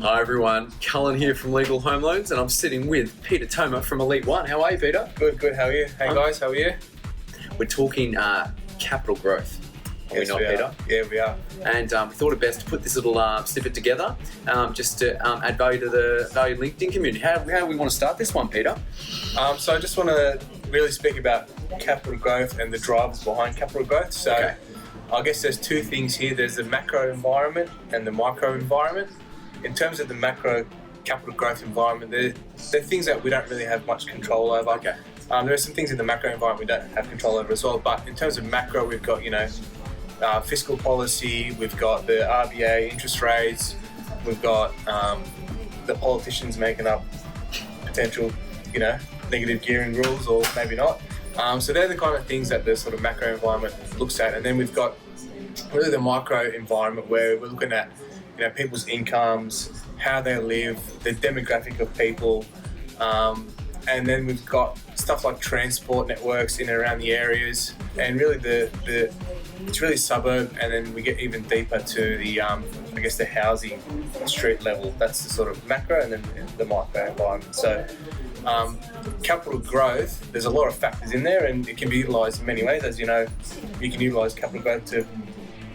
Hi everyone, Cullen here from Legal Home Loans, and I'm sitting with Peter Toma from Elite One. How are you, Peter? Good, how are you? Hey guys, how are you? We're talking capital growth. Are Yes, we not, we are. Peter? Yeah, we are. And we thought it best to put this little snippet together just to add value to the value LinkedIn community. How do we want to start this one, Peter? So I just want to really speak about capital growth and the drivers behind capital growth. So Okay. I guess there's two things here. There's the macro environment and the micro environment. In terms of the macro capital growth environment, they're things that we don't really have much control over. Okay. There are some things in the macro environment we don't have control over as well. But in terms of macro, we've got, fiscal policy, we've got the RBA interest rates, we've got the politicians making up potential, negative gearing rules, or maybe not. So they're the kind of things that the sort of macro environment looks at. And then we've got really the micro environment where we're looking at, people's incomes, how they live, the demographic of people. And then we've got stuff like transport networks in and around the areas, and really it's really suburb, and then we get even deeper to the the housing street level. That's the sort of macro, and then the micro environment. So capital growth, there's a lot of factors in there, and it can be utilised in many ways. As you know, you can utilise capital growth to,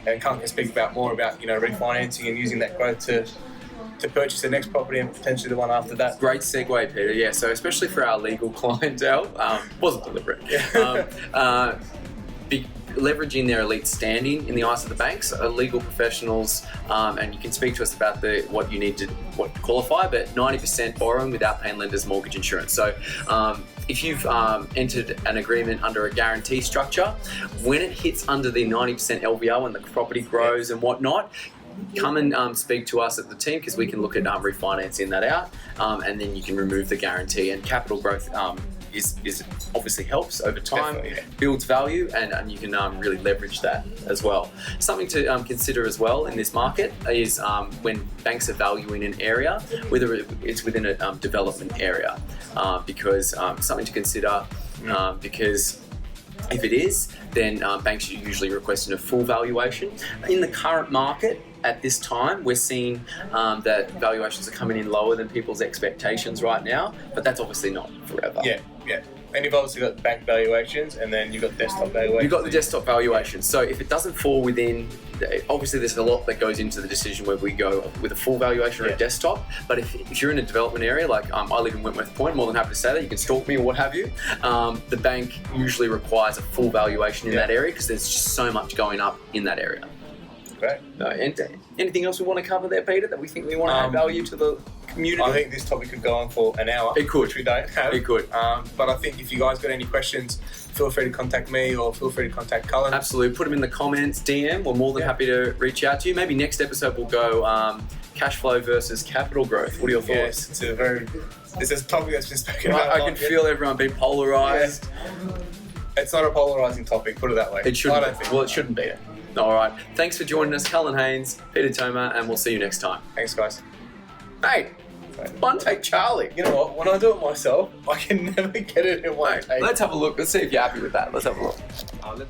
and Cullen can speak more about refinancing and using that growth to purchase the next property and potentially the one after that. Great segue, Peter. Yeah, so especially for our legal clientele, wasn't deliberate. Leveraging their elite standing in the eyes of the banks, legal professionals, and you can speak to us about what you need to qualify, but 90% borrowing without paying lenders mortgage insurance. So if you've entered an agreement under a guarantee structure, when it hits under the 90% LVR, when the property grows and whatnot, come and speak to us at the team, because we can look at refinancing that out, and then you can remove the guarantee. And capital growth is obviously helps over time, builds value, and you can really leverage that as well. Something to consider as well in this market is when banks are valuing an area, whether it's within a development area, because something to consider, because if it is, then banks are usually requesting a full valuation. In the current market, at this time, we're seeing that valuations are coming in lower than people's expectations right now, but that's obviously not forever. Yeah. And you've obviously got bank valuations, and then you've got desktop valuations. You've got the desktop valuation. So if it doesn't fall within, obviously there's a lot that goes into the decision whether we go with a full valuation or a desktop. But if you're in a development area, like I live in Wentworth Point, more than happy to say that, you can stalk me or what have you. The bank usually requires a full valuation in that area, because there's just so much going up in that area. Great. Anything else we want to cover there, Peter, that we think we want to add value to the community? I think this topic could go on for an hour. It could. Which we don't have. It could. But I think if you guys got any questions, feel free to contact me or feel free to contact Cullen. Absolutely. Put them in the comments, DM. We're more than happy to reach out to you. Maybe next episode we'll go cash flow versus capital growth. What are your thoughts? Yes, it's a topic that's been spoken about. I can feel everyone being polarised. Yeah. It's not a polarising topic, put it that way. It shouldn't be. Well, it shouldn't be. All right. Thanks for joining us, Cullen, Haynes, Peter Toma, and we'll see you next time. Thanks, guys. Hey, one take Charlie. You know what? When I do it myself, I can never get it in one take. Let's have a look. Let's see if you're happy with that. Let's have a look.